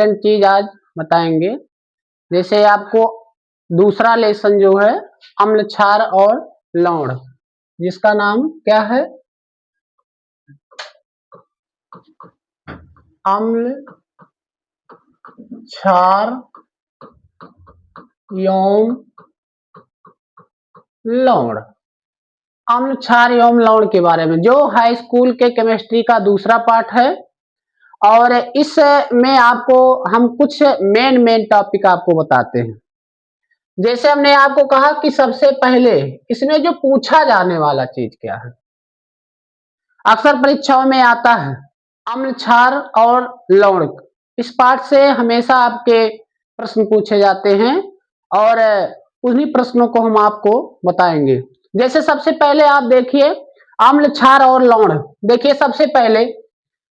Important चीज आज बताएंगे। जैसे आपको दूसरा लेसन जो है अम्ल क्षार और लवण, जिसका नाम क्या है, अम्ल क्षार एवं लवण। अम्ल क्षार एवं लवण के बारे में जो हाई स्कूल के केमिस्ट्री का दूसरा पार्ट है, और इसमें आपको हम कुछ मेन टॉपिक आपको बताते हैं। जैसे हमने आपको कहा कि सबसे पहले इसमें जो पूछा जाने वाला चीज क्या है, अक्सर परीक्षाओं में आता है अम्ल क्षार और लवण। इस पार्ट से हमेशा आपके प्रश्न पूछे जाते हैं और उन्हीं प्रश्नों को हम आपको बताएंगे। जैसे सबसे पहले आप देखिए अम्ल क्षार और लवण। देखिए सबसे पहले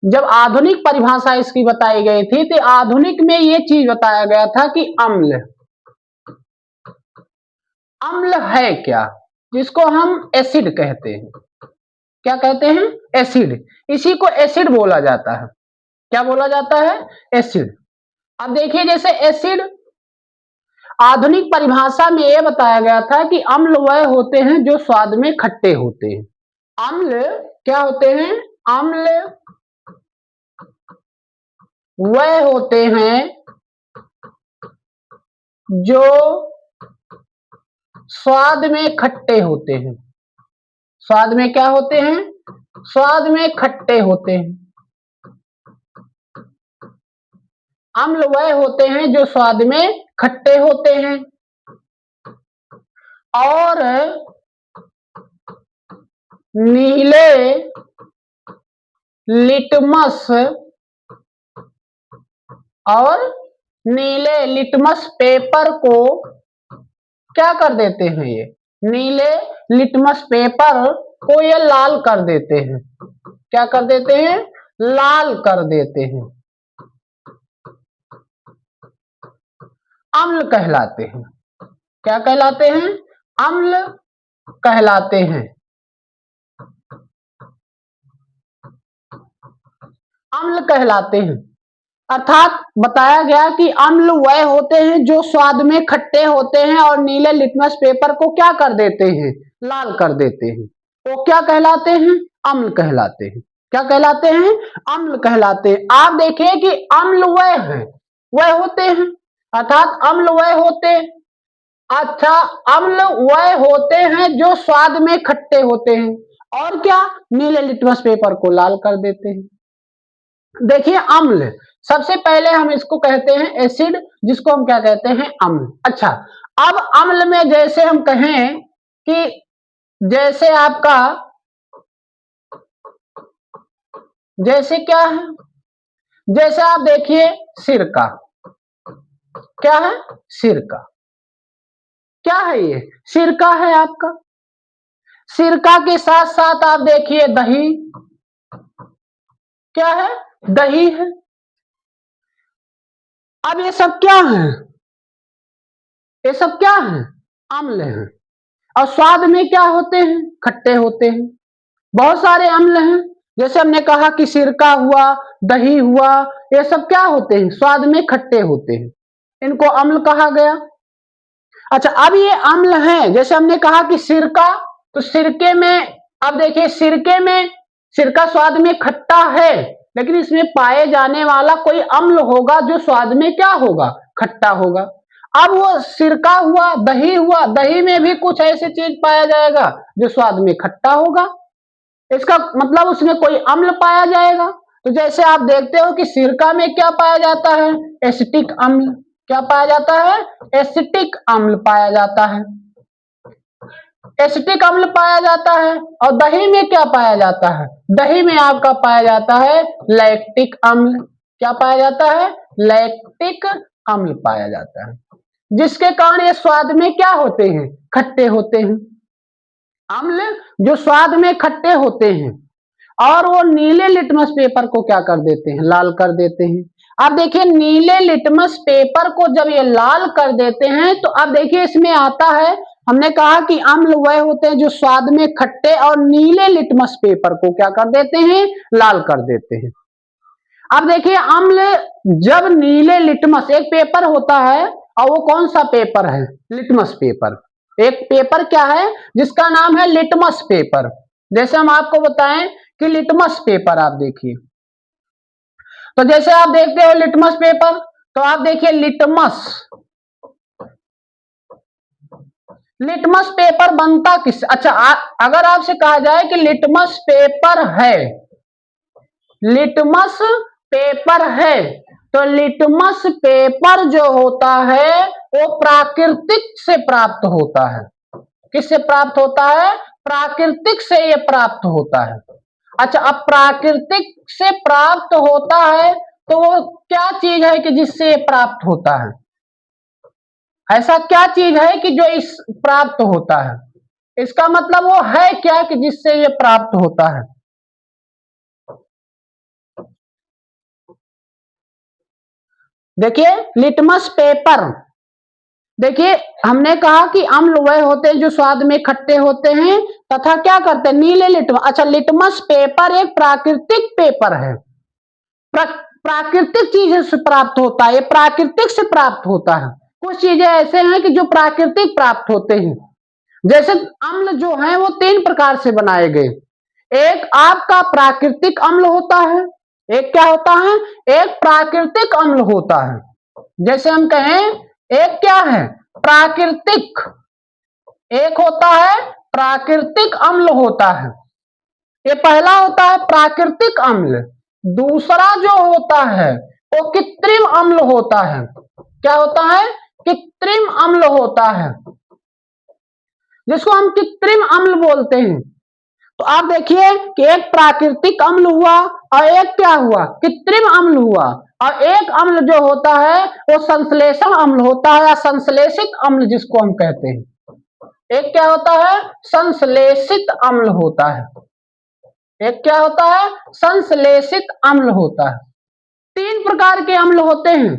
जब आधुनिक परिभाषा इसकी बताई गई थी तो आधुनिक में ये चीज बताया गया था कि अम्ल है क्या, जिसको हम एसिड कहते हैं। क्या कहते हैं, एसिड। इसी को एसिड बोला जाता है। क्या बोला जाता है, एसिड। अब देखिए जैसे एसिड आधुनिक परिभाषा में यह बताया गया था कि अम्ल वह होते हैं जो स्वाद में खट्टे होते हैं। अम्ल क्या होते हैं, अम्ल वह होते हैं जो स्वाद में खट्टे होते हैं। स्वाद में क्या होते हैं, स्वाद में खट्टे होते हैं। अम्ल वह होते हैं जो स्वाद में खट्टे होते हैं और नीले लिटमस पेपर को क्या कर देते हैं, ये नीले लिटमस पेपर को ये लाल कर देते हैं। क्या कर देते हैं, लाल कर देते हैं। अम्ल कहलाते हैं। क्या कहलाते हैं, अम्ल कहलाते हैं। अम्ल कहलाते हैं अर्थात बताया गया कि अम्ल वह होते हैं जो स्वाद में खट्टे होते हैं और नीले लिटमस पेपर को क्या कर देते हैं, लाल कर देते हैं। वो क्या कहलाते हैं, अम्ल कहलाते हैं। क्या कहलाते हैं, अम्ल कहलाते हैं। आप देखिए कि अम्ल वह है, वह होते हैं अर्थात अम्ल वह होते, अच्छा अम्ल वह होते हैं जो स्वाद में खट्टे होते हैं और क्या, नीले लिटमस पेपर को लाल कर देते हैं। देखिए अम्ल, सबसे पहले हम इसको कहते हैं एसिड, जिसको हम क्या कहते हैं, अम्ल। अच्छा अब अम्ल में जैसे हम कहें कि जैसे आपका जैसे क्या है, जैसे आप देखिए सिरका। क्या है, सिरका। क्या है ये, सिरका है आपका। सिरका के साथ साथ आप देखिए दही। क्या है, दही है। अब ये सब क्या है, ये सब क्या है, अम्ल है। और स्वाद में क्या होते हैं, खट्टे होते हैं। बहुत सारे अम्ल हैं, जैसे हमने कहा कि सिरका हुआ, दही हुआ, ये सब क्या होते हैं, स्वाद में खट्टे होते हैं। इनको अम्ल कहा गया। अच्छा अब ये अम्ल हैं, जैसे हमने कहा कि सिरका, तो सिरके में अब देखिए सिरके में, सिरका स्वाद में खट्टा है लेकिन इसमें पाए जाने वाला कोई अम्ल होगा जो स्वाद में क्या होगा, खट्टा होगा। अब वो सिरका हुआ, दही हुआ, दही में भी कुछ ऐसी चीज पाया जाएगा जो स्वाद में खट्टा होगा। इसका मतलब उसमें कोई अम्ल पाया जाएगा। तो जैसे आप देखते हो कि सिरका में क्या पाया जाता है, एसिटिक अम्ल। क्या पाया जाता है, एसिटिक अम्ल पाया जाता है। एसिटिक अम्ल पाया जाता है। और दही में क्या पाया जाता है, दही में आपका पाया जाता है लैक्टिक अम्ल। क्या पाया जाता है, लैक्टिक अम्ल पाया जाता है, जिसके कारण ये स्वाद में क्या होते हैं, खट्टे होते हैं। अम्ल जो स्वाद में खट्टे होते हैं और वो नीले लिटमस पेपर को क्या कर देते हैं, लाल कर देते हैं। अब देखिए नीले लिटमस पेपर को जब ये लाल कर देते हैं तो अब देखिए इसमें आता है, हमने कहा कि अम्ल वह होते हैं जो स्वाद में खट्टे और नीले लिटमस पेपर को क्या कर देते हैं, लाल कर देते हैं। अब देखिए अम्ल जब नीले लिटमस, एक पेपर होता है और वो कौन सा पेपर है? Litmus paper. एक पेपर क्या है जिसका नाम है लिटमस पेपर। जैसे हम आपको बताएं कि लिटमस पेपर आप देखिए, तो जैसे आप देखते हो लिटमस पेपर, तो आप देखिए लिटमस, लिटमस पेपर बनता किस, अच्छा अगर आपसे कहा जाए कि लिटमस पेपर है, लिटमस पेपर है, तो लिटमस पेपर जो होता है वो प्राकृतिक से प्राप्त होता है। किससे प्राप्त होता है? प्राकृतिक से ये प्राप्त होता है। अच्छा, अब प्राकृतिक से प्राप्त होता है तो वो क्या चीज है कि जिससे ये प्राप्त होता है? ऐसा क्या चीज है कि जो इस प्राप्त होता है? इसका मतलब वो है क्या कि जिससे ये प्राप्त होता है? देखिए लिटमस पेपर, देखिए हमने कहा कि अम्ल वह होते हैं जो स्वाद में खट्टे होते हैं तथा क्या करते हैं? नीले लिटमस। अच्छा, लिटमस पेपर एक प्राकृतिक पेपर है, प्राकृतिक चीज से प्राप्त होता है, ये प्राकृतिक से प्राप्त होता है। कुछ चीजें ऐसे हैं कि जो प्राकृतिक प्राप्त होते हैं। जैसे अम्ल जो है वो 3 प्रकार से बनाए गए। एक आपका प्राकृतिक अम्ल होता है, एक क्या होता है? एक प्राकृतिक अम्ल होता है। जैसे हम कहें एक क्या है? प्राकृतिक, एक होता है प्राकृतिक अम्ल होता है, ये पहला होता है प्राकृतिक अम्ल। दूसरा जो होता है वो कृत्रिम अम्ल होता है। क्या होता है? कृत्रिम अम्ल होता है, जिसको हम कृत्रिम अम्ल बोलते हैं। तो आप देखिए कि एक प्राकृतिक अम्ल हुआ और एक क्या हुआ? कृत्रिम अम्ल हुआ। और एक अम्ल जो होता है वो संश्लेषण अम्ल होता है या संश्लेषित अम्ल जिसको हम कहते हैं। एक क्या होता है? संश्लेषित अम्ल होता है। एक क्या होता है? संश्लेषित अम्ल होता है। 3 प्रकार के अम्ल होते हैं।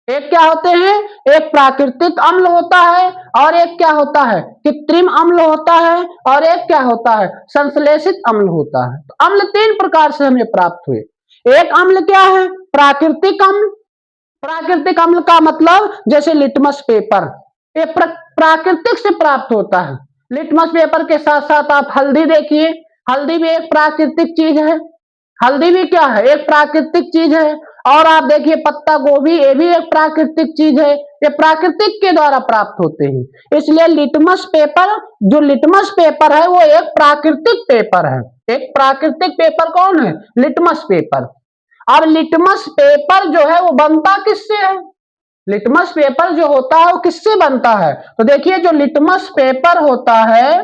एक क्या होते हैं? एक प्राकृतिक अम्ल होता है, और एक क्या होता है? कृत्रिम अम्ल होता है, और एक क्या होता है? संश्लेषित अम्ल होता है। तो अम्ल 3 प्रकार से हमें प्राप्त हुए। एक अम्ल क्या है? प्राकृतिक अम्ल। प्राकृतिक अम्ल का मतलब जैसे लिटमस पेपर, ये प्राकृतिक से प्राप्त होता है। लिटमस पेपर के साथ साथ आप हल्दी देखिए, हल्दी भी एक प्राकृतिक चीज है। हल्दी भी क्या है? एक प्राकृतिक चीज है। और आप देखिए पत्ता गोभी, ये भी एक प्राकृतिक चीज है, ये प्राकृतिक के द्वारा प्राप्त होते हैं। इसलिए लिटमस पेपर, जो लिटमस पेपर है वो एक प्राकृतिक पेपर है। एक प्राकृतिक पेपर कौन है? Litmus paper. अब लिटमस पेपर जो है वो बनता किससे है? लिटमस पेपर जो होता है वो किससे बनता है? तो देखिए जो लिटमस पेपर होता है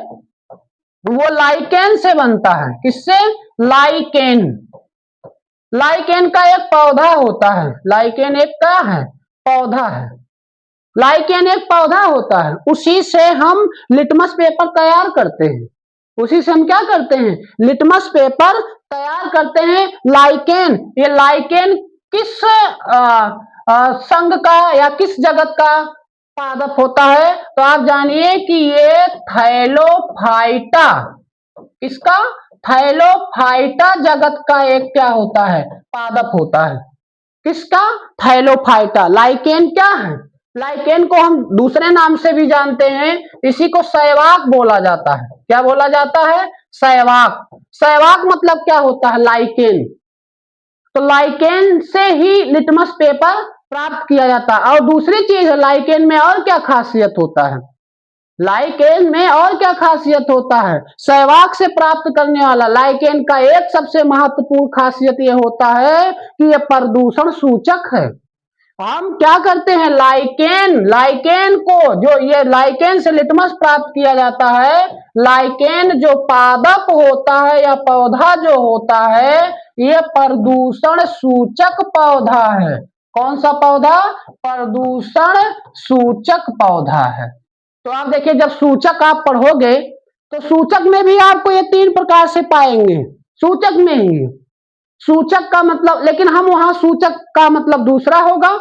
वो लाइकेन से बनता है। किससे? लाइकेन। लाइकेन का एक पौधा होता है। लाइकेन एक क्या है? पौधा है। लाइकेन एक पौधा होता है, उसी से हम लिटमस पेपर तैयार करते हैं। उसी से हम क्या करते हैं? लिटमस पेपर तैयार करते हैं। लाइकेन, ये लाइकेन किस संघ का या किस जगत का पादप होता है? तो आप जानिए कि ये थैलोफाइटा, इसका थैलोफाइटा जगत का एक क्या होता है? पादप होता है। किसका? थैलोफाइटा। लाइकेन क्या है? लाइकेन को हम दूसरे नाम से भी जानते हैं, इसी को शैवाक बोला जाता है। क्या बोला जाता है? शैवाक। शैवाक मतलब क्या होता है? लाइकेन। तो लाइकेन से ही लिटमस पेपर प्राप्त किया जाता है। और दूसरी चीज है, लाइकेन में और क्या खासियत होता है? लाइकेन में और क्या खासियत होता है? शैवाक से प्राप्त करने वाला लाइकेन का एक सबसे महत्वपूर्ण खासियत यह होता है कि यह प्रदूषण सूचक है। हम क्या करते हैं? लाइकेन, लाइकेन को, जो ये लाइकेन से लिटमस प्राप्त किया जाता है, लाइकेन जो पादप होता है या पौधा जो होता है, ये प्रदूषण सूचक पौधा है। कौन सा पौधा? प्रदूषण सूचक पौधा है। तो आप देखिए जब सूचक आप पढ़ोगे तो सूचक में भी आपको ये 3 प्रकार से पाएंगे। सूचक में ही, सूचक का मतलब, लेकिन हम वहां सूचक का मतलब दूसरा होगा,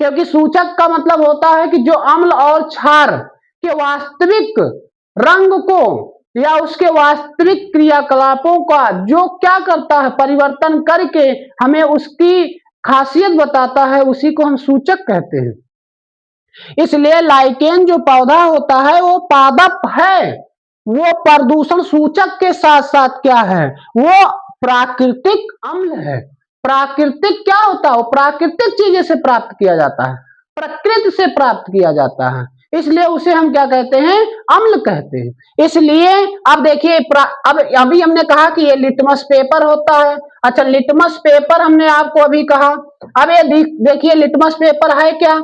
क्योंकि सूचक का मतलब होता है कि जो अम्ल और क्षार के वास्तविक रंग को या उसके वास्तविक क्रियाकलापों का जो क्या करता है, परिवर्तन करके हमें उसकी खासियत बताता है, उसी को हम सूचक कहते हैं। इसलिए लाइकेन जो पौधा होता है वो पादप है, वो प्रदूषण सूचक के साथ साथ क्या है, वो प्राकृतिक अम्ल है। प्राकृतिक क्या होता है, वो प्राकृतिक चीजें से प्राप्त किया जाता है, प्रकृति से प्राप्त किया जाता है, इसलिए उसे हम क्या कहते हैं, अम्ल कहते हैं। इसलिए अब देखिए, अब अभी हमने कहा कि ये लिटमस पेपर होता है। अच्छा, लिटमस पेपर हमने आपको अभी कहा। अब ये देखिए लिटमस पेपर है क्या।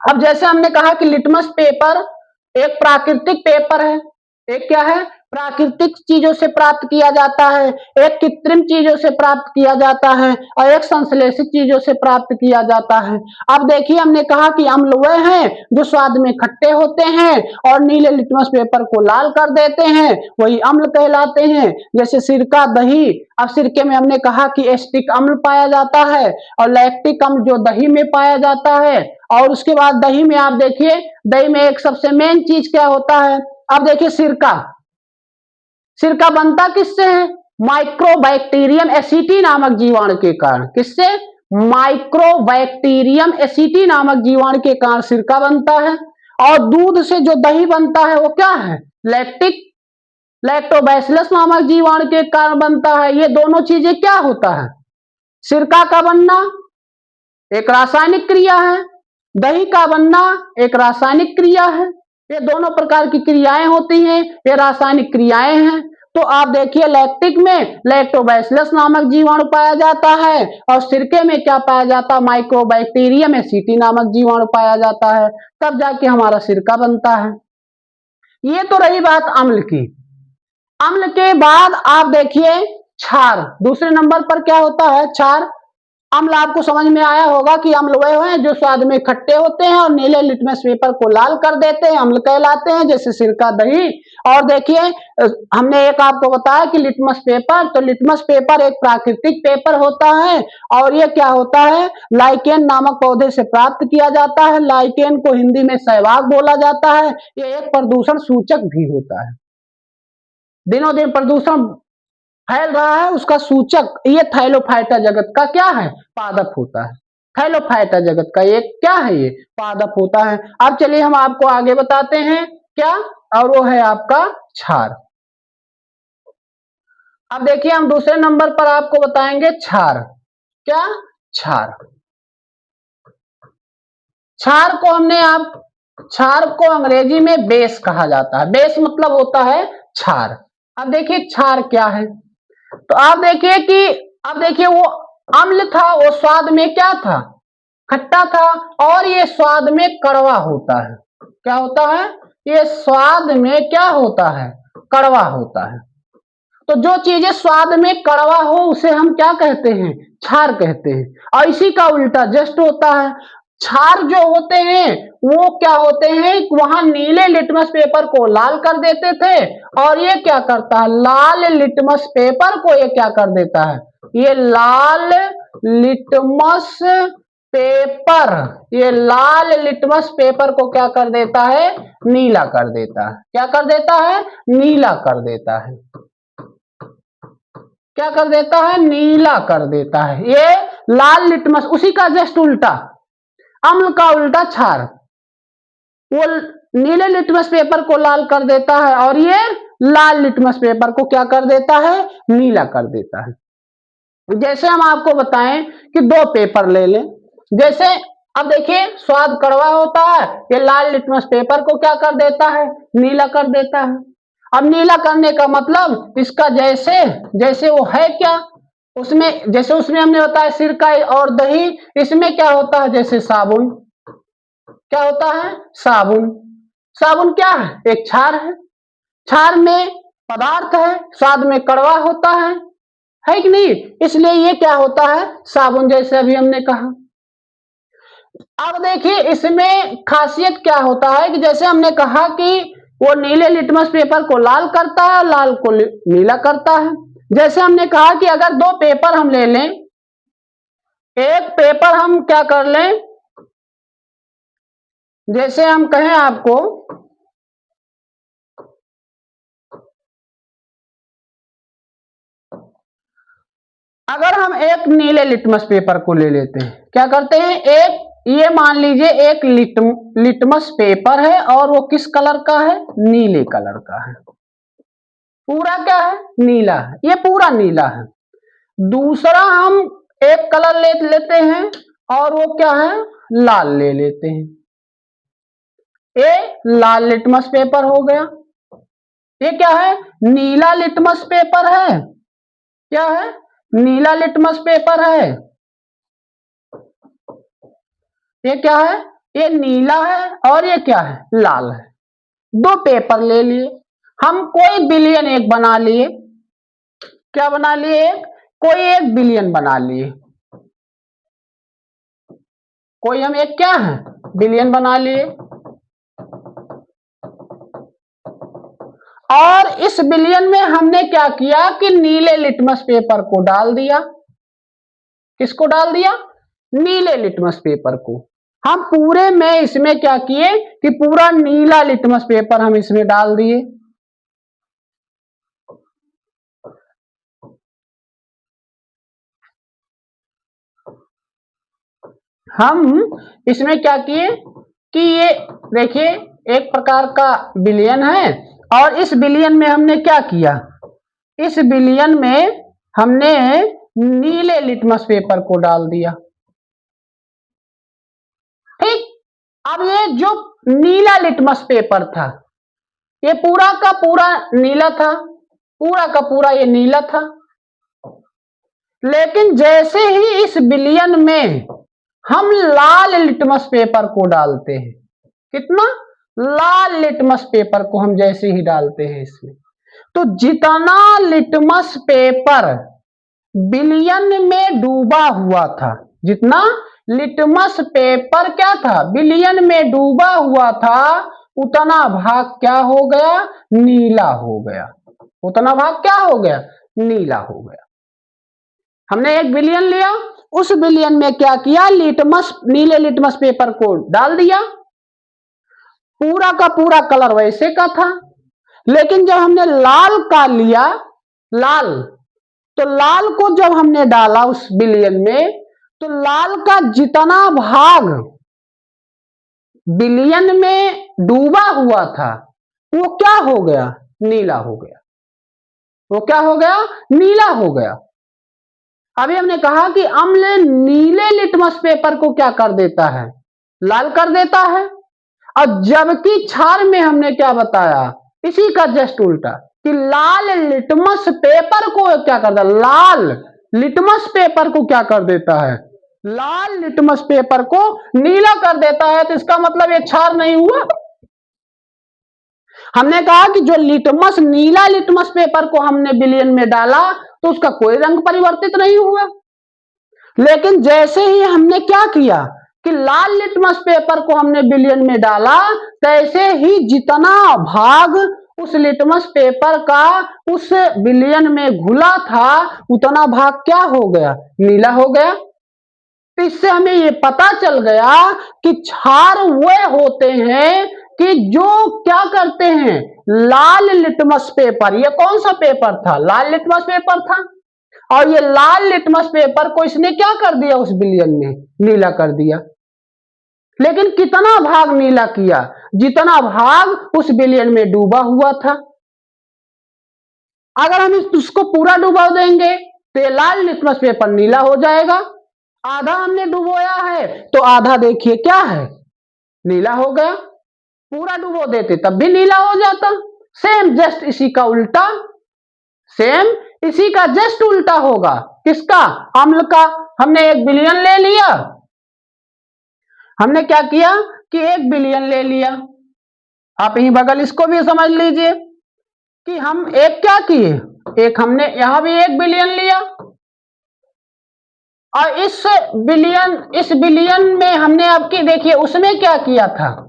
अब जैसे हमने कहा कि लिटमस पेपर एक प्राकृतिक पेपर है, एक क्या है, प्राकृतिक चीजों से प्राप्त किया जाता है, एक कृत्रिम चीजों से प्राप्त किया जाता है और एक संश्लेषित चीजों से प्राप्त किया जाता है। अब देखिए हमने कहा कि अम्ल वे हैं जो स्वाद में खट्टे होते हैं और नीले लिटमस पेपर को लाल कर देते हैं, वही अम्ल कहलाते हैं। जैसे सिरका, दही। अब सिरके में हमने कहा कि एसिटिक अम्ल पाया जाता है और लैक्टिक अम्ल जो दही में पाया जाता है। और उसके बाद दही में आप देखिए, दही में एक सबसे मेन चीज क्या होता है। अब देखिए सिरका, सिरका बनता किससे है, माइक्रोबैक्टीरियम एसिटी नामक जीवाणु के कारण। किससे, माइक्रोबैक्टीरियम एसिटी नामक जीवाणु के कारण सिरका बनता है। और दूध से जो दही बनता है वो क्या है, लैक्टिक लैक्टोबैसिलस नामक जीवाणु के कारण बनता है। ये दोनों चीजें क्या होता है, सिरका का बनना एक रासायनिक क्रिया है, दही का बनना एक रासायनिक क्रिया है। ये दोनों प्रकार की क्रियाएं होती हैं, ये रासायनिक क्रियाएं हैं। तो आप देखिए लैक्टिक में लैक्टोबैसिलस नामक जीवाणु पाया जाता है और सिरके में क्या पाया जाता है, माइक्रोबैक्टीरियम एसिटी नामक जीवाणु पाया जाता है, तब जाके हमारा सिरका बनता है। ये तो रही बात अम्ल की। अम्ल के बाद आप देखिए क्षार, दूसरे नंबर पर क्या होता है, क्षार। अम्ल आपको समझ में आया होगा कि अम्ल वह हैं जो स्वाद में खट्टे होते हैं और नीले लिटमस पेपर को लाल कर देते हैं, अम्ल कहलाते हैं, जैसे सिरका, दही। और देखिए हमने एक आपको बताया कि लिटमस पेपर, तो लिटमस पेपर एक प्राकृतिक पेपर होता है और ये क्या होता है, लाइकेन नामक पौधे से प्राप्त किया जाता है। लाइकेन को हिंदी में सहवाग बोला जाता है। ये एक प्रदूषण सूचक भी होता है, दिनों दिन प्रदूषण फैल रहा है उसका सूचक ये थैलोफाइटा जगत का क्या है, पादप होता है। थैलोफाइटा जगत का ये क्या है, ये पादप होता है। अब चलिए हम आपको आगे बताते हैं क्या, और वो है आपका क्षार। अब देखिए हम दूसरे नंबर पर आपको बताएंगे क्षार। क्या, क्षार। क्षार को क्षार को अंग्रेजी में बेस कहा जाता है। बेस मतलब होता है क्षार। अब देखिए क्षार क्या है, तो आप देखिए कि अब देखिए वो अम्ल था, वो स्वाद में क्या था, खट्टा था, और ये स्वाद में कड़वा होता है। क्या होता है, ये स्वाद में क्या होता है, कड़वा होता है। तो जो चीजें स्वाद में कड़वा हो उसे हम क्या कहते हैं, क्षार कहते हैं। और इसी का उल्टा जस्ट होता है, क्षार जो होते हैं वो क्या होते हैं, वहां नीले लिटमस पेपर को लाल कर देते थे और ये क्या करता है, लाल लिटमस पेपर को ये क्या कर देता है, ये लाल लिटमस पेपर, ये लाल लिटमस पेपर को क्या कर देता है, नीला कर देता है। क्या कर देता है, नीला कर देता है। क्या कर देता है, नीला कर देता है। ये लाल लिटमस, उसी का जस्ट उल्टा, अम्ल का उल्टा क्षार, वो नीले लिटमस पेपर को लाल कर देता है और ये लाल लिटमस पेपर को क्या कर देता है, नीला कर देता है। जैसे हम आपको बताएं कि दो पेपर ले लें, जैसे अब देखिए स्वाद कड़वा होता है, ये लाल लिटमस पेपर को क्या कर देता है, नीला कर देता है। अब नीला करने का मतलब इसका जैसे जैसे वो है क्या, उसमें जैसे उसमें हमने बताया सिरका और दही, इसमें क्या होता है, जैसे साबुन। क्या होता है, साबुन। साबुन क्या है, एक क्षार है। क्षार में पदार्थ है, स्वाद में कड़वा होता है कि नहीं, इसलिए ये क्या होता है, साबुन, जैसे अभी हमने कहा। अब देखिए इसमें खासियत क्या होता है कि जैसे हमने कहा कि वो नीले लिटमस पेपर को लाल करता है, लाल को नीला करता है। जैसे हमने कहा कि अगर दो पेपर हम ले लें, एक पेपर हम क्या कर लें, जैसे हम कहें आपको अगर हम एक नीले लिटमस पेपर को ले लेते हैं, क्या करते हैं, एक ये मान लीजिए एक लिटमस पेपर है और वो किस कलर का है, नीले कलर का है, पूरा क्या है, नीला है, ये पूरा नीला है। दूसरा हम एक कलर लेते हैं और वो क्या है, लाल ले लेते हैं, ये लाल लिटमस पेपर हो गया। ये क्या है, नीला लिटमस पेपर है, क्या है, नीला लिटमस पेपर है। ये क्या है, ये नीला है और ये क्या है, लाल है। दो पेपर ले लिए हम, कोई बिलियन एक बना लिए, क्या बना लिए, एक कोई एक बिलियन बना लिए, कोई हम एक क्या है, बिलियन बना लिए। और इस बिलियन में हमने क्या किया कि नीले लिटमस पेपर को डाल दिया, किसको डाल दिया, नीले लिटमस पेपर को। हम पूरे में इसमें क्या किए कि पूरा नीला लिटमस पेपर हम इसमें डाल दिए। हम इसमें क्या किए कि ये देखिए एक प्रकार का बिलियन है और इस बिलियन में हमने क्या किया, इस बिलियन में हमने नीले लिटमस पेपर को डाल दिया। ठीक, अब ये जो नीला लिटमस पेपर था ये पूरा का पूरा नीला था, पूरा का पूरा ये नीला था, लेकिन जैसे ही इस बिलियन में हम लाल लिटमस पेपर को डालते हैं, कितना, लाल लिटमस पेपर को हम जैसे ही डालते हैं इसमें, तो जितना लिटमस पेपर बिलियन में डूबा हुआ था, जितना लिटमस पेपर क्या था, बिलियन में डूबा हुआ था, उतना भाग क्या हो गया, नीला हो गया, उतना भाग क्या हो गया, नीला हो गया। हमने एक बिलियन लिया, उस बिलियन में क्या किया, लिटमस नीले लिटमस पेपर को डाल दिया, पूरा का पूरा कलर वैसे का था, लेकिन जब हमने लाल का लिया, लाल, तो लाल को जब हमने डाला उस बिलियन में, तो लाल का जितना भाग बिलियन में डूबा हुआ था वो क्या हो गया, नीला हो गया, वो क्या हो गया, नीला हो गया। अभी हमने कहा कि अम्ल नीले लिटमस पेपर को क्या कर देता है, लाल कर देता है, और जबकि क्षार में हमने क्या बताया, इसी का जस्ट उल्टा, कि लाल लिटमस पेपर को क्या करता है, लाल लिटमस पेपर को क्या कर देता है, लाल लिटमस पेपर को नीला कर देता है। तो इसका मतलब ये क्षार नहीं हुआ। हमने कहा कि जो लिटमस नीला लिटमस पेपर को हमने बिलियन में डाला तो उसका कोई रंग परिवर्तित नहीं हुआ, लेकिन जैसे ही हमने क्या किया कि लाल लिटमस पेपर को हमने बिलियन में डाला, तैसे ही जितना भाग उस लिटमस पेपर का उस बिलियन में घुला था उतना भाग क्या हो गया, नीला हो गया। तो इससे हमें ये पता चल गया कि क्षार वे होते हैं कि जो क्या करते हैं, लाल लिटमस पेपर, ये कौन सा पेपर था, लाल लिटमस पेपर था, और ये लाल लिटमस पेपर को इसने क्या कर दिया, उस बिलियन में नीला कर दिया। लेकिन कितना भाग नीला किया, जितना भाग उस बिलियन में डूबा हुआ था। अगर हम उसको पूरा डुबा देंगे तो ये लाल लिटमस पेपर नीला हो जाएगा, आधा हमने डुबोया है तो आधा देखिए क्या है, नीला हो गया। पूरा डुबो देते तब भी नीला हो जाता। सेम जस्ट इसी का उल्टा, सेम इसी का जस्ट उल्टा होगा, किसका, अम्ल का। हमने एक बिलियन ले लिया, हमने क्या किया कि एक बिलियन ले लिया, आप यहीं बगल इसको भी समझ लीजिए कि हम एक क्या किए, एक हमने यहां भी एक बिलियन लिया, और इस बिलियन में हमने आपकी देखिए उसमें क्या किया था,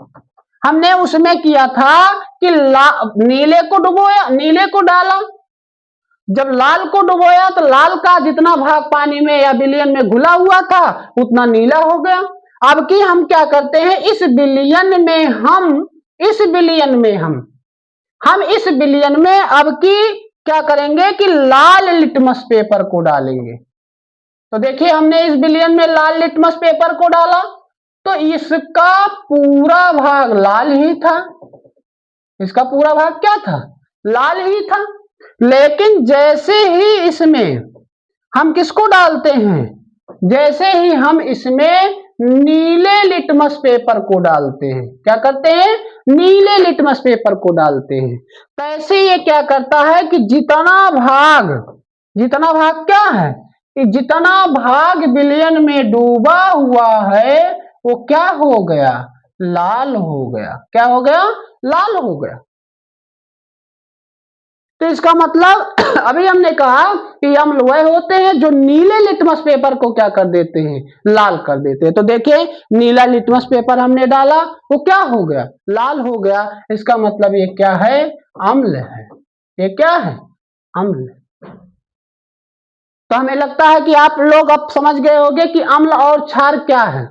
हमने उसमें किया था कि नीले को डुबोया, नीले को डाला, जब लाल को डुबोया तो लाल का जितना भाग पानी में या बिलियन में घुला हुआ था उतना नीला हो गया। अब की हम क्या करते हैं, इस बिलियन में हम इस बिलियन में अब की क्या करेंगे कि लाल लिटमस पेपर को डालेंगे, तो देखिए हमने इस विलयन में लाल लिटमस पेपर को डाला तो इसका पूरा भाग लाल ही था, इसका पूरा भाग क्या था, लाल ही था। लेकिन जैसे ही इसमें हम किसको डालते हैं, जैसे ही हम इसमें नीले लिटमस पेपर को डालते हैं, क्या करते हैं, नीले लिटमस पेपर को डालते हैं, तो ऐसे ये क्या करता है कि जितना भाग क्या है कि जितना भाग विलयन में डूबा हुआ है वो क्या हो गया, लाल हो गया। क्या हो गया, लाल हो गया। तो इसका मतलब अभी हमने कहा कि अम्ल वह होते हैं जो नीले लिटमस पेपर को क्या कर देते हैं, लाल कर देते हैं। तो देखिए नीला लिटमस पेपर हमने डाला वो क्या हो गया, लाल हो गया। इसका मतलब ये क्या है, अम्ल है। ये क्या है, अम्ल। तो हमें लगता है कि आप लोग अब समझ गए होंगे कि अम्ल और क्षार क्या है।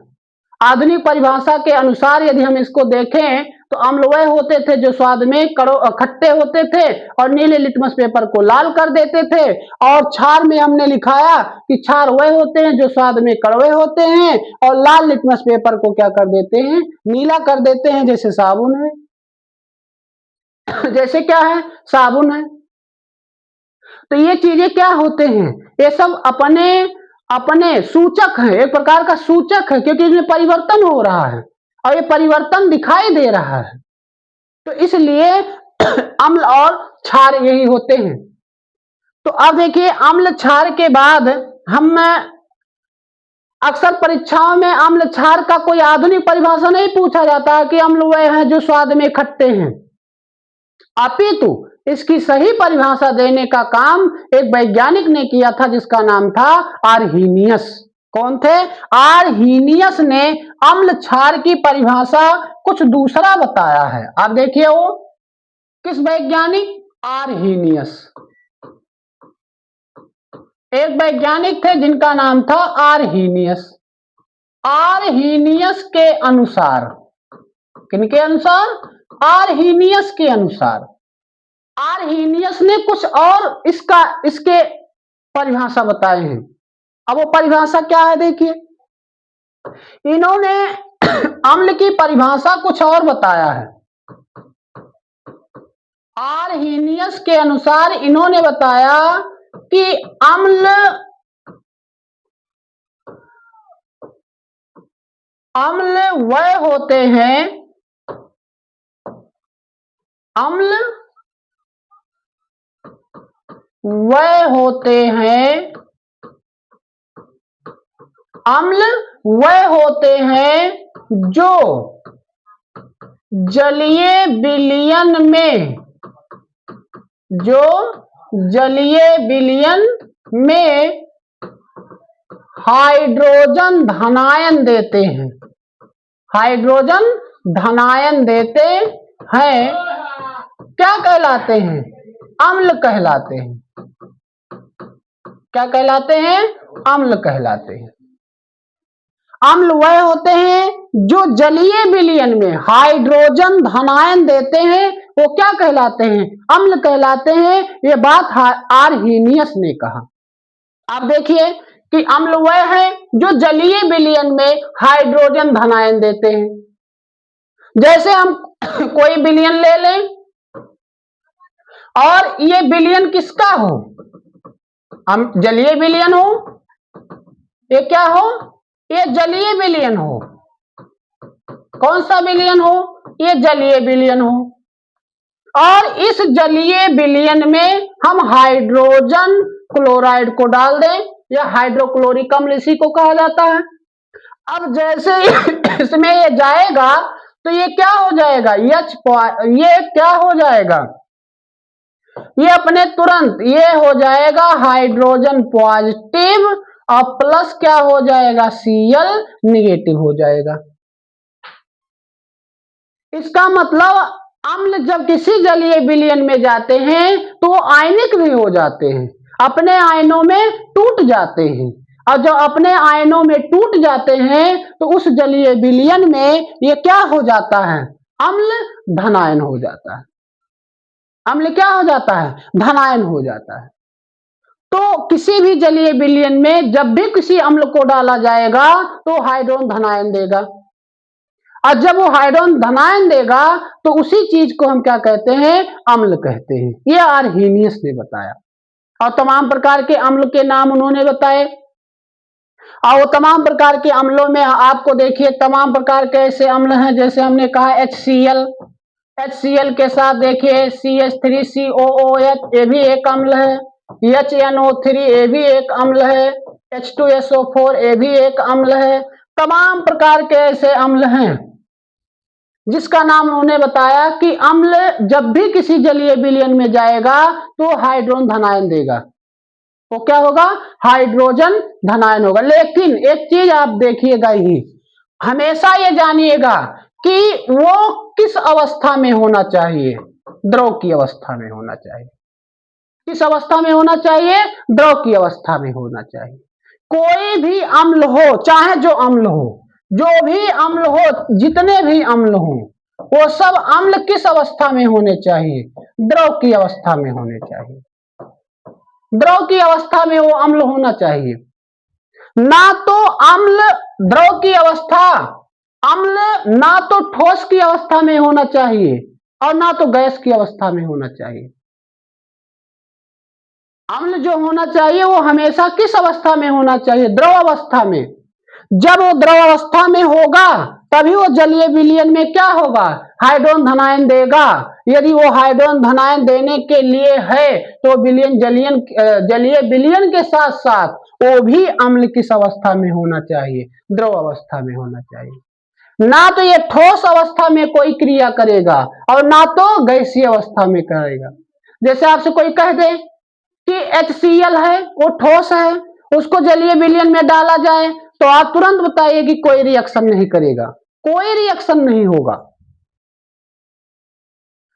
आधुनिक परिभाषा के अनुसार यदि हम इसको देखें तो अम्ल वह होते थे जो स्वाद में खट्टे होते थे और नीले लिटमस पेपर को लाल कर देते थे, और क्षार में हमने लिखाया कि क्षार वह होते हैं जो स्वाद में कड़वे होते हैं और लाल लिटमस पेपर को क्या कर देते हैं, नीला कर देते हैं। जैसे साबुन है जैसे क्या है, साबुन है। तो ये चीजें क्या होते हैं, ये सब अपने अपने सूचक है, एक प्रकार का सूचक है, क्योंकि इसमें परिवर्तन हो रहा है और ये परिवर्तन दिखाई दे रहा है। तो इसलिए अम्ल और क्षार यही होते हैं। तो अब देखिए अम्ल क्षार के बाद हम अक्सर परीक्षाओं में अम्ल क्षार का कोई आधुनिक परिभाषा नहीं पूछा जाता कि अम्ल वह है जो स्वाद में खट्टे हैं, अपितु इसकी सही परिभाषा देने का काम एक वैज्ञानिक ने किया था जिसका नाम था आर्हीनियस। कौन थे, आर्हीनियस ने अम्ल क्षार की परिभाषा कुछ दूसरा बताया है। आप देखिए वो किस वैज्ञानिक, आर्हीनियस। एक वैज्ञानिक थे जिनका नाम था आर्हीनियस। आर्हीनियस के अनुसार, किनके अनुसार, आर्हीनियस के अनुसार, आर्हीनियस ने कुछ और इसके परिभाषा बताए हैं। अब वो परिभाषा क्या है, देखिए इन्होंने अम्ल की परिभाषा कुछ और बताया है। आर्हीनियस के अनुसार इन्होंने बताया कि अम्ल वह होते हैं, अम्ल वह होते हैं, अम्ल वह होते हैं जो जलीय विलयन में, जो जलीय विलयन में हाइड्रोजन धनायन देते हैं, हाइड्रोजन धनायन देते हैं, क्या कहलाते हैं, अम्ल कहलाते हैं। क्या कहलाते हैं, अम्ल कहलाते हैं। अम्ल वह होते हैं जो जलीय विलयन में हाइड्रोजन धनायन देते हैं, वो क्या कहलाते हैं, अम्ल कहलाते हैं। ये बात आर्हीनियस ने कहा। आप देखिए कि अम्ल वह है जो जलीय विलयन में हाइड्रोजन धनायन देते हैं। जैसे हम कोई विलयन ले लें और ये विलयन किसका हो, हम जलीय विलयन हो, ये क्या हो, ये जलीय विलयन हो। कौन सा विलयन हो, ये जलीय विलयन हो। और इस जलीय विलयन में हम हाइड्रोजन क्लोराइड को डाल दें या हाइड्रोक्लोरिक अम्ल इसी को कहा जाता है। अब जैसे इसमें ये जाएगा तो ये क्या हो जाएगा, ये क्या हो जाएगा, ये अपने तुरंत ये हो जाएगा हाइड्रोजन पॉजिटिव और प्लस क्या हो जाएगा, Cl निगेटिव हो जाएगा। इसका मतलब अम्ल जब किसी जलीय विलयन में जाते हैं तो आयनिक भी हो जाते हैं, अपने आयनों में टूट जाते हैं, और जब अपने आयनों में टूट जाते हैं तो उस जलीय विलयन में ये क्या हो जाता है, अम्ल धनायन हो जाता है। अम्ल क्या हो जाता है, धनायन हो जाता है। तो किसी भी जलीय विलयन में जब भी किसी अम्ल को डाला जाएगा तो हाइड्रोजन धनायन देगा, और जब वो हाइड्रोजन धनायन देगा तो उसी चीज को हम क्या कहते हैं, अम्ल कहते हैं। ये आर्हेनियस ने बताया, और तमाम प्रकार के अम्ल के नाम उन्होंने बताए। और वो तमाम प्रकार के अम्लों में आपको देखिए तमाम प्रकार के ऐसे अम्ल हैं, जैसे हमने कहा HCl, HCl के साथ देखिए CH3COOH, ये भी एक अम्ल है। HNO3, ये भी एक अम्ल है। H2SO4, ये भी एक अम्ल है। तमाम प्रकार के ऐसे अम्ल हैं जिसका नाम उन्होंने बताया कि अम्ल जब भी किसी जलीय विलयन में जाएगा तो हाइड्रोजन धनायन देगा, तो क्या होगा, हाइड्रोजन धनायन होगा। लेकिन एक चीज आप देखिएगा ही, हमेशा ये जानिएगा कि वो किस अवस्था में होना चाहिए, द्रव की अवस्था में होना चाहिए। किस अवस्था में होना चाहिए, द्रव की अवस्था में होना चाहिए। कोई भी अम्ल हो, चाहे जो अम्ल हो, जो भी अम्ल हो, जितने भी अम्ल हो, वो सब अम्ल किस अवस्था में होने चाहिए, द्रव की अवस्था में होने चाहिए। द्रव की अवस्था में वो अम्ल होना चाहिए। ना तो अम्ल द्रव की अवस्था, अम्ल ना तो ठोस की अवस्था में होना चाहिए और ना तो गैस की अवस्था में होना चाहिए। अम्ल जो होना चाहिए वो हमेशा किस अवस्था में होना चाहिए, द्रव अवस्था में। जब वो द्रव अवस्था में होगा तभी वो जलीय विलयन में क्या होगा, हाइड्रोजन धनायन देगा। यदि वो हाइड्रोजन धनायन देने के लिए है तो जलीय विलयन के साथ साथ वो भी अम्ल किस अवस्था में होना चाहिए, द्रव अवस्था में होना चाहिए। ना तो ये ठोस अवस्था में कोई क्रिया करेगा और ना तो गैसीय अवस्था में करेगा। जैसे आपसे कोई कह दे कि HCl है, वो ठोस है, उसको जलीय विलयन में डाला जाए तो आप तुरंत बताइए कि कोई रिएक्शन नहीं करेगा, कोई रिएक्शन नहीं होगा,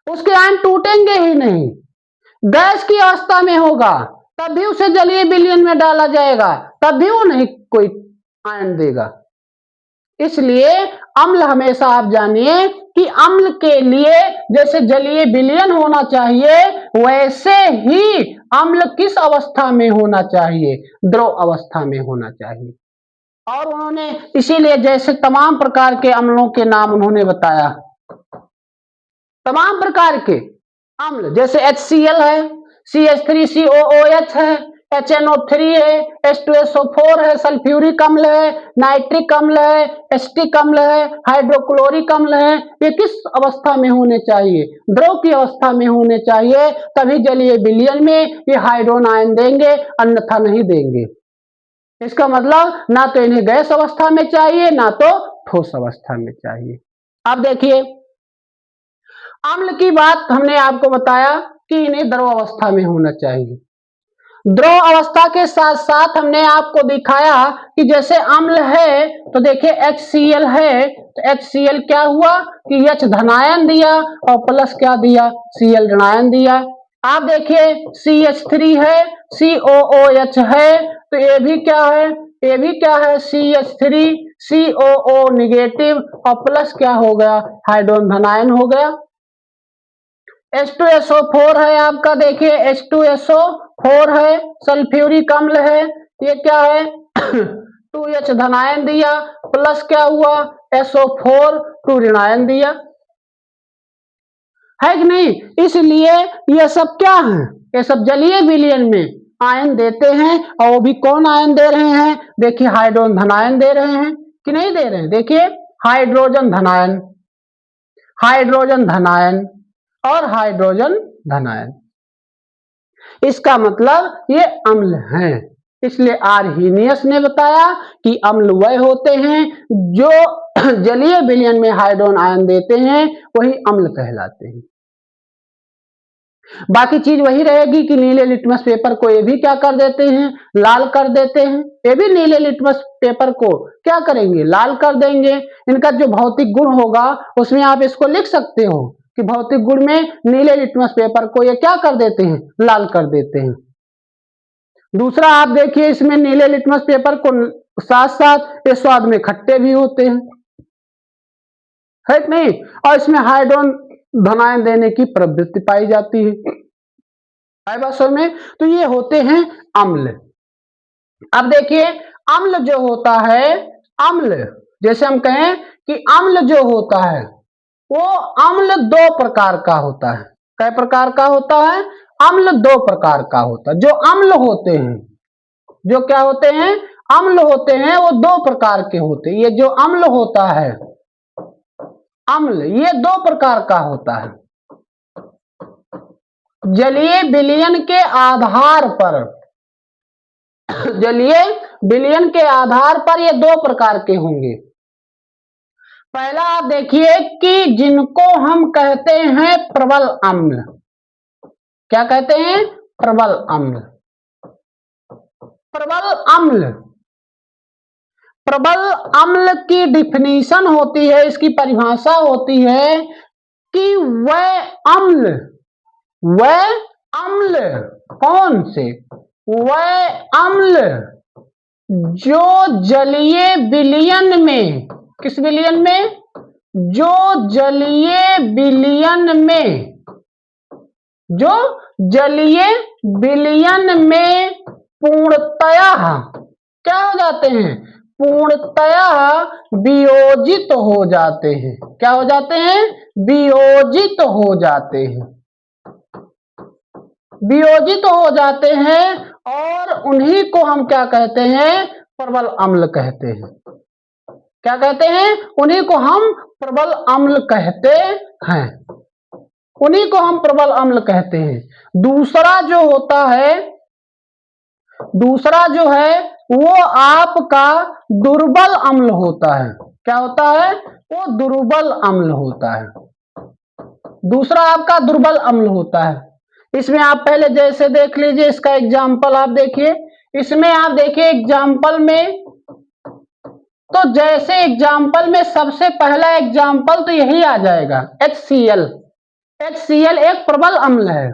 उसके आयन टूटेंगे ही नहीं। गैस की अवस्था में होगा तब भी उसे जलीय विलयन में डाला जाएगा, तब भी वो नहीं कोई आयन देगा। इसलिए अम्ल हमेशा आप जानिए कि अम्ल के लिए जैसे जलीय विलयन होना चाहिए वैसे ही अम्ल किस अवस्था में होना चाहिए, द्रव अवस्था में होना चाहिए। और उन्होंने इसीलिए जैसे तमाम प्रकार के अम्लों के नाम उन्होंने बताया, तमाम प्रकार के अम्ल, जैसे HCl है, CH3COOH है, HNO3 है, H2SO4 है, सल्फ्यूरिक अम्ल है, नाइट्रिक अम्ल है, एसिटिक अम्ल है, हाइड्रोक्लोरिक अम्ल है। ये किस अवस्था में होने चाहिए, द्रव की अवस्था में होने चाहिए, तभी जलीय विलयन में ये हाइड्रोजन आयन देंगे, अन्यथा नहीं देंगे। इसका मतलब ना तो इन्हें गैस अवस्था में चाहिए ना तो ठोस अवस्था में चाहिए। अब देखिए अम्ल की बात हमने आपको बताया कि इन्हें द्रव अवस्था में होना चाहिए। द्रव अवस्था के साथ साथ हमने आपको दिखाया कि जैसे अम्ल है तो देखिए HCl है तो HCl क्या हुआ कि H धनायन दिया और प्लस क्या दिया, Cl ऋणायन दिया। आप देखिए CH3 है, COOH है तो ये भी क्या है, ये भी क्या है CH3 COO निगेटिव और प्लस क्या हो गया, हाइड्रोजन धनायन हो गया। H2SO4 है आपका, देखिए H2SO4 है, सल्फ्यूरिक अम्ल है, ये क्या है 2H धनायन दिया प्लस क्या हुआ SO4 2 ऋणायन दिया, है कि नहीं। इसलिए ये सब क्या है, ये सब जलीय विलयन में आयन देते हैं। और वो भी कौन आयन दे रहे हैं, देखिए हाइड्रोजन धनायन दे रहे हैं कि नहीं दे रहे हैं। देखिए हाइड्रोजन धनायन, हाइड्रोजन धनायन और हाइड्रोजन धनायन, इसका मतलब ये अम्ल हैं। इसलिए आर्हेनियस ने बताया कि अम्ल वह होते हैं जो जलीय विलयन में हाइड्रोजन आयन देते हैं, वही अम्ल कहलाते हैं। बाकी चीज वही रहेगी कि नीले लिटमस पेपर को ये भी क्या कर देते हैं, लाल कर देते हैं। ये भी नीले लिटमस पेपर को क्या करेंगे, लाल कर देंगे। इनका जो भौतिक गुण होगा उसमें आप इसको लिख सकते हो कि भौतिक गुण में नीले लिटमस पेपर को ये क्या कर देते हैं, लाल कर देते हैं। दूसरा आप देखिए इसमें नीले लिटमस पेपर को साथ साथ ये स्वाद में खट्टे भी होते हैं, है कि नहीं। और इसमें हाइड्रोजन धनायन देने की प्रवृत्ति पाई जाती है। आए बात समझ में? तो ये होते हैं अम्ल। अब देखिए अम्ल जो होता है, अम्ल जैसे हम कहें कि अम्ल जो होता है वो अम्ल दो प्रकार का होता है। कै प्रकार का होता है? अम्ल दो प्रकार का होता है। जो अम्ल होते हैं, जो क्या होते हैं? अम्ल होते हैं, वो दो प्रकार के होते हैं। ये जो अम्ल होता है, अम्ल ये दो प्रकार का होता है। जलीय विलयन के आधार पर, जलीय विलयन के आधार पर ये दो प्रकार के होंगे। पहला आप देखिए कि जिनको हम कहते हैं प्रबल अम्ल। क्या कहते हैं? प्रबल अम्ल। प्रबल अम्ल, प्रबल अम्ल की डिफिनीशन होती है, इसकी परिभाषा होती है कि वह अम्ल, वह अम्ल कौन से? वह अम्ल जो जलीय विलयन में, किस विलयन में? जो जलीय विलयन में, जो जलीय विलयन में पूर्णतः क्या हो जाते हैं? पूर्णतः वियोजित हो जाते हैं। क्या हो जाते हैं? वियोजित हो जाते हैं, वियोजित हो जाते हैं। और उन्हीं को हम क्या कहते हैं? प्रबल अम्ल कहते हैं। क्या कहते हैं? उन्हीं को हम प्रबल अम्ल कहते हैं, उन्हीं को हम प्रबल अम्ल कहते हैं। दूसरा जो होता है, दूसरा जो है वो आपका दुर्बल अम्ल होता है। क्या होता है? वो दुर्बल अम्ल होता है। दूसरा आपका दुर्बल अम्ल होता है। इसमें आप पहले जैसे देख लीजिए, इसका एग्जाम्पल आप देखिए। इसमें आप देखिए एग्जाम्पल में, तो जैसे एग्जाम्पल में सबसे पहला एग्जाम्पल तो यही आ जाएगा, HCl। HCl एक प्रबल अम्ल है।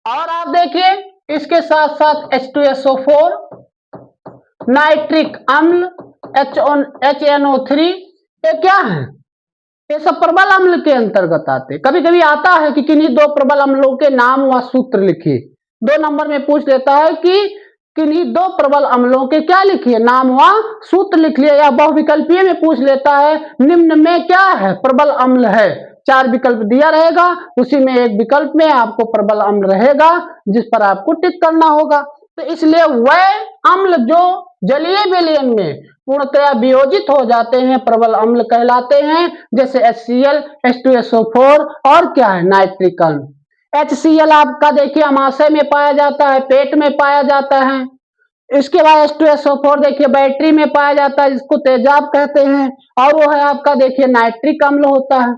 और आप देखिए इसके साथ साथ H2SO4, नाइट्रिक अम्ल, HNO3, ये क्या है? ये सब प्रबल अम्ल के अंतर्गत आते। कभी कभी आता है कि किन्हीं दो प्रबल अम्लों के नाम व सूत्र लिखिए। 2 नंबर में पूछ लेता है कि किन्हीं दो प्रबल अम्लों के क्या लिखिए? नाम व सूत्र लिख लिए। या बहुविकल्पीय में पूछ लेता है निम्न में क्या है? प्रबल अम्ल है। 4 विकल्प दिया रहेगा, उसी में एक विकल्प में आपको प्रबल अम्ल रहेगा जिस पर आपको टिक करना होगा। तो इसलिए वह अम्ल जो जलीय विलयन में पूर्णतया वियोजित हो जाते हैं प्रबल अम्ल कहलाते हैं। जैसे HCl, H2SO4 और क्या है? नाइट्रिक अम्ल। HCl आपका देखिए अमाशय में पाया जाता है, पेट में पाया जाता है। इसके बाद H2SO4 देखिए बैटरी में पाया जाता है, जिसको तेजाब कहते हैं। और वो है आपका देखिए नाइट्रिक अम्ल होता है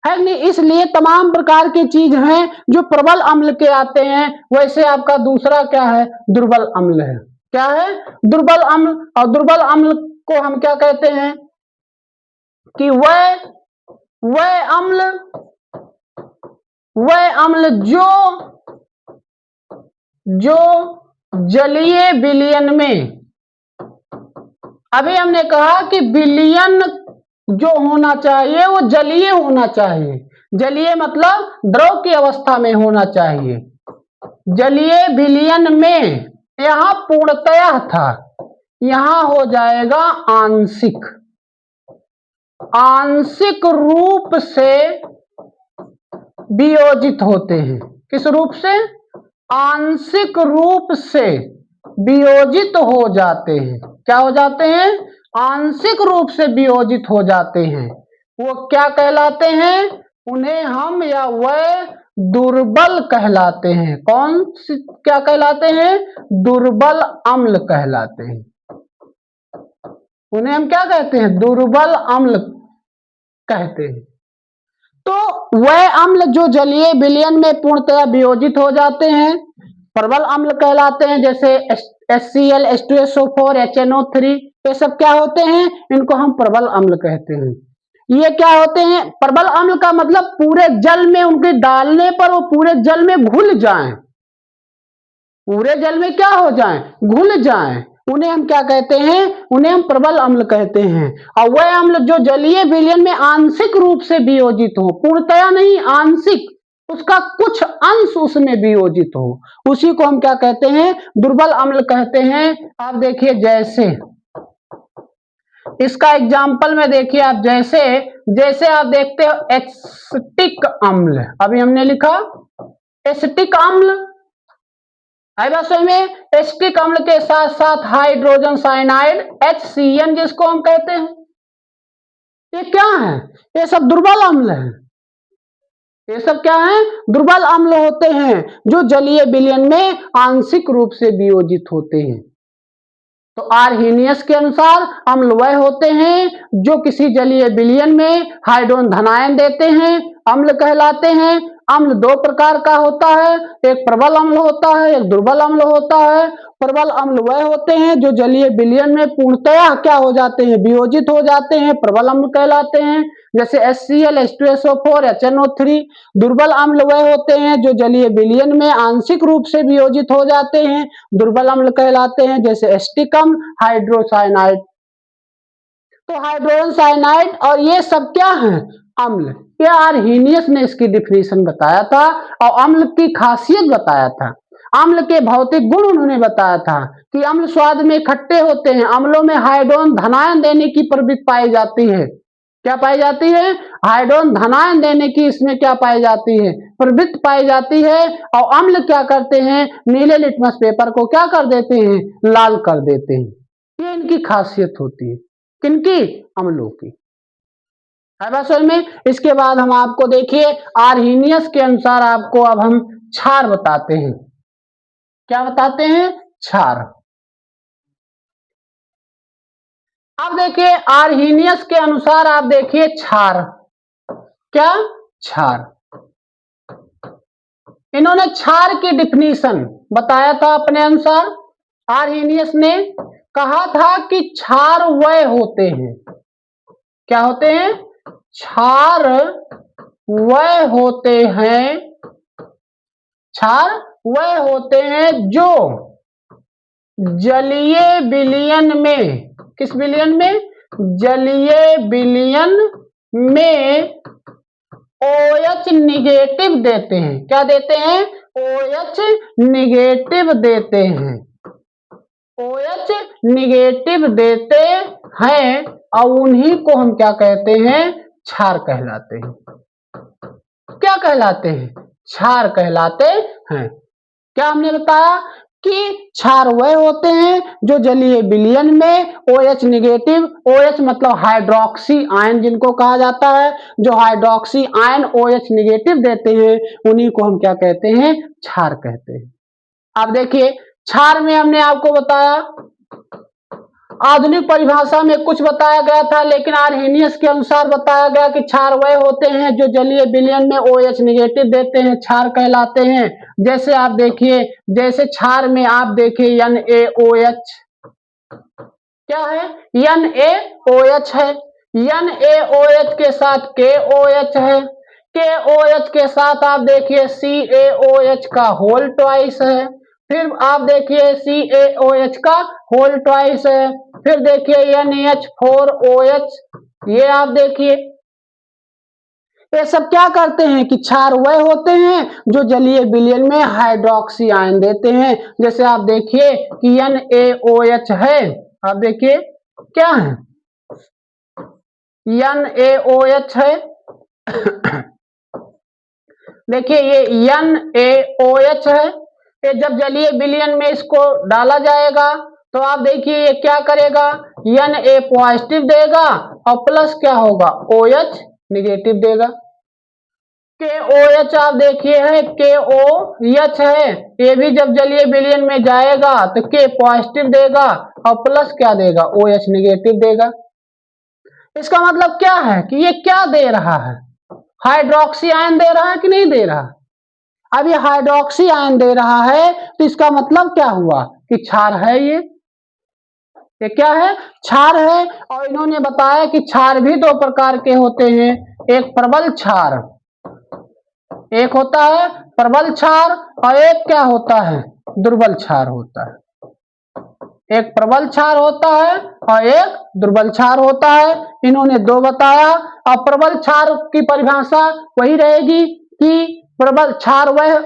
नहीं? इसलिए तमाम प्रकार की चीज हैं जो प्रबल अम्ल के आते हैं। वैसे आपका दूसरा क्या है? दुर्बल अम्ल है। क्या है? दुर्बल अम्ल। और दुर्बल अम्ल को हम क्या कहते हैं? कि वह अम्ल, वह अम्ल जो जलीय विलयन में, अभी हमने कहा कि विलयन जो होना चाहिए वो जलीय होना चाहिए। जलीय मतलब द्रव की अवस्था में होना चाहिए। जलीय विलयन में यहां पूर्णतया था, यहां हो जाएगा आंशिक। आंशिक रूप से वियोजित होते हैं। किस रूप से? आंशिक रूप से वियोजित हो जाते हैं। क्या हो जाते हैं? आंशिक रूप से वियोजित हो जाते हैं। वो क्या कहलाते हैं? उन्हें हम या वह दुर्बल कहलाते हैं। कौन सी क्या कहलाते हैं? दुर्बल अम्ल कहलाते हैं। उन्हें हम क्या कहते हैं? दुर्बल अम्ल कहते हैं। तो वह अम्ल जो जलीय विलयन में पूर्णतया वियोजित हो जाते हैं प्रबल अम्ल कहलाते हैं। जैसे HCl, H2SO4, HNO3, ये सब क्या होते हैं? इनको हम प्रबल अम्ल कहते हैं। ये क्या होते हैं? प्रबल अम्ल का मतलब पूरे जल में उनके डालने पर वो पूरे जल में घुल जाएं, पूरे जल में क्या हो जाएं? घुल जाएं। उन्हें हम क्या कहते हैं? उन्हें हम प्रबल अम्ल कहते हैं। और वह अम्ल जो जलीय विलयन में आंशिक रूप से वियोजित हो, पूर्णतया नहीं, आंशिक उसका कुछ अंश उसमें वियोजित हो, उसी को हम क्या कहते हैं, दुर्बल अम्ल कहते हैं। आप देखिए जैसे इसका एग्जाम्पल में देखिए आप, जैसे जैसे आप देखते हो एसिटिक अम्ल, अभी हमने लिखा एसिटिक अम्ल है बस में, एसिटिक अम्ल के साथ साथ हाइड्रोजन साइनाइड HCN जिसको हम कहते हैं, ये क्या है, ये सब दुर्बल अम्ल है। ये सब क्या है, दुर्बल अम्ल होते हैं जो जलीय विलयन में आंशिक रूप से वियोजित होते हैं। तो आर्हेनियस के अनुसार अम्ल वह होते हैं जो किसी जलीय विलयन में हाइड्रोजन धनायन देते हैं, अम्ल कहलाते हैं। अम्ल दो प्रकार का होता है, एक प्रबल अम्ल होता है, एक दुर्बल अम्ल होता है। प्रबल अम्ल वह होते हैं जो जलीय विलयन में पूर्णतया क्या हो जाते हैं, वियोजित हो जाते हैं, प्रबल अम्ल कहलाते हैं, जैसे HCl, H2SO4, HNO3। दुर्बल अम्ल वह होते हैं जो जलीय विलयन में आंशिक रूप से वियोजित हो जाते हैं, दुर्बल अम्ल कहलाते हैं, जैसे एसिटिक अम्ल, हाइड्रोसाइनाइड। तो हाइड्रोजन साइनाइड और ये सब क्या है, अम्ल। ये आर्हेनियस ने इसकी डिफिनेशन बताया था और अम्ल की खासियत बताया था, अम्ल के भौतिक गुण उन्होंने बताया था कि अम्ल स्वाद में खट्टे होते हैं, अम्लों में हाइड्रोजन धनायन देने की प्रवृत्ति पाई जाती है। क्या पाई जाती है, हाइड्रोजन धनायन देने की इसमें क्या पाई जाती है, प्रवृत्ति पाई जाती है। और अम्ल क्या करते हैं, नीले लिटमस पेपर को क्या कर देते हैं, लाल कर देते हैं। ये इनकी खासियत होती है, किनकी, अम्लों की, है बस में। इसके बाद हम आपको देखिए आर्हेनियस के अनुसार आपको अब हम क्षार बताते हैं। क्या बताते हैं, क्षार। अब देखिए आर्हेनियस के अनुसार आप देखिए क्षार, क्या, क्षार। इन्होंने क्षार की डिफिनीशन बताया था अपने अनुसार। आर्हेनियस ने कहा था कि क्षार वह होते हैं, क्या होते हैं, क्षार वह होते हैं, क्षार वह होते हैं जो जलीय विलयन में, किस विलयन में, जलीय विलयन में OH निगेटिव देते हैं। क्या देते हैं, OH निगेटिव देते हैं, OH निगेटिव देते हैं और उन्हीं को हम क्या कहते हैं, क्षार कहलाते हैं। क्या कहलाते हैं, क्षार कहलाते हैं। क्या हमने बताया कि क्षार वह होते हैं जो जलीय विलयन में OH निगेटिव, OH मतलब हाइड्रोक्सी आयन जिनको कहा जाता है, जो हाइड्रोक्सी आयन OH निगेटिव देते हैं उन्हीं को हम क्या कहते हैं, क्षार कहते हैं। अब देखिए क्षार में हमने आपको बताया, आधुनिक परिभाषा में कुछ बताया गया था, लेकिन आर्हेनियस के अनुसार बताया गया कि क्षार वह होते हैं जो जलीय विलयन में OH निगेटिव देते हैं, क्षार कहलाते हैं। जैसे आप देखिए, जैसे क्षार में आप देखिए NaOH, क्या है, NaOH है, NaOH के साथ KOH है, KOH के साथ आप देखिए CaOH का होल ट्वाइस है, फिर आप देखिए CaOH का होल ट्वाइस है, फिर देखिए NH4OH, ये आप देखिए। ये सब क्या करते हैं कि क्षार वह होते हैं जो जलीय विलयन में हाइड्रोक्सी आयन देते हैं। जैसे आप देखिए कि NaOH है, आप देखिए क्या है, NaOH है देखिए ये NaOH है, ये जब जलीय विलयन में इसको डाला जाएगा तो आप देखिए ये क्या करेगा, Na पॉजिटिव देगा और प्लस क्या होगा, OH निगेटिव देगा। KOH आप देखिए है, KOH है, ये भी जब जलीय विलयन में जाएगा तो K पॉजिटिव देगा और प्लस क्या देगा, OH निगेटिव देगा। इसका मतलब क्या है कि ये क्या दे रहा है, हाइड्रोक्सी आयन दे रहा है कि नहीं दे रहा। अब ये हाइड्रोक्सी आयन दे रहा है तो इसका मतलब क्या हुआ कि क्षार है, ये क्या है, क्षार है। और इन्होंने बताया कि क्षार भी दो प्रकार के होते हैं, एक प्रबल क्षार, एक होता है प्रबल क्षार और एक क्या होता है, दुर्बल क्षार होता है। एक प्रबल क्षार होता है और एक दुर्बल क्षार होता है, इन्होंने दो बताया। और प्रबल क्षार की परिभाषा वही रहेगी कि प्रबल क्षार वह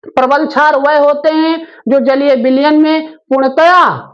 प्रबल क्षार वह होते हैं जो जलीय विलयन में पूर्णतया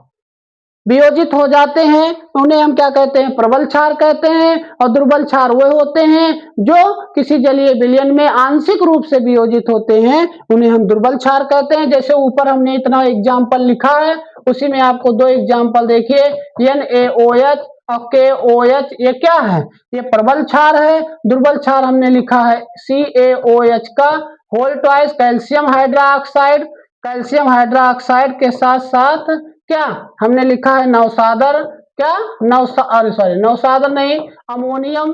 वियोजित हो जाते हैं, उन्हें हम क्या कहते हैं, प्रबल क्षार कहते हैं। और दुर्बल क्षार वह होते हैं जो किसी जलीय विलयन में आंशिक रूप से वियोजित होते हैं, उन्हें हम दुर्बल क्षार कहते हैं। जैसे ऊपर हमने इतना एग्जाम्पल लिखा है, उसी में आपको दो एग्जाम्पल देखिए, NaOH और KOH, ये क्या है, ये प्रबल क्षार है। दुर्बल क्षार हमने लिखा है CaOH का whole twice calcium hydroxide, calcium hydroxide के साथ साथ क्या हमने लिखा है नौसादर, क्या नौसादर नहीं, अमोनियम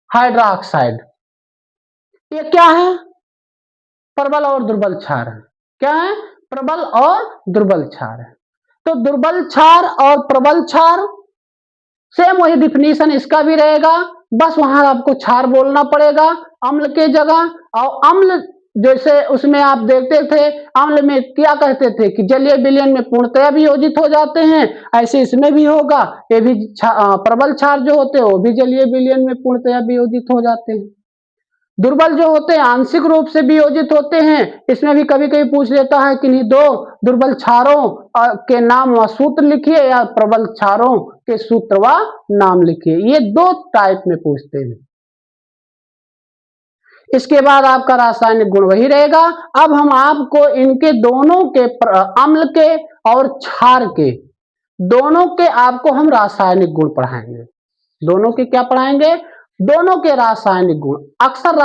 हाइड्रोक्साइड। ये क्या है, प्रबल और दुर्बल क्षार है। क्या है, प्रबल और दुर्बल क्षार है। तो दुर्बल क्षार और प्रबल क्षार सेम वही डिफिनीशन इसका भी रहेगा, बस वहां आपको क्षार बोलना पड़ेगा अम्ल के जगह। और अम्ल जैसे उसमें आप देखते थे, अम्ल में क्या कहते थे कि जलीय विलयन में पूर्णतया वियोजित हो जाते हैं, ऐसे इसमें भी होगा। ये भी प्रबल क्षार जो होते हैं वो भी जलीय विलयन में पूर्णतया वियोजित हो जाते हैं। दुर्बल जो होते हैं आंशिक रूप से वियोजित होते हैं। इसमें भी कभी कभी पूछ लेता है कि नहीं, दो दुर्बल क्षारों के नाम व सूत्र लिखिए, या प्रबल क्षारों के सूत्र व नाम लिखिए। ये दो टाइप में पूछते हैं। इसके बाद आपका रासायनिक गुण वही रहेगा। अब हम आपको इनके दोनों के अम्ल के और क्षार के दोनों के आपको हम रासायनिक गुण पढ़ाएंगे। दोनों के क्या पढ़ाएंगे, दोनों के रासायनिक गुण। अक्सर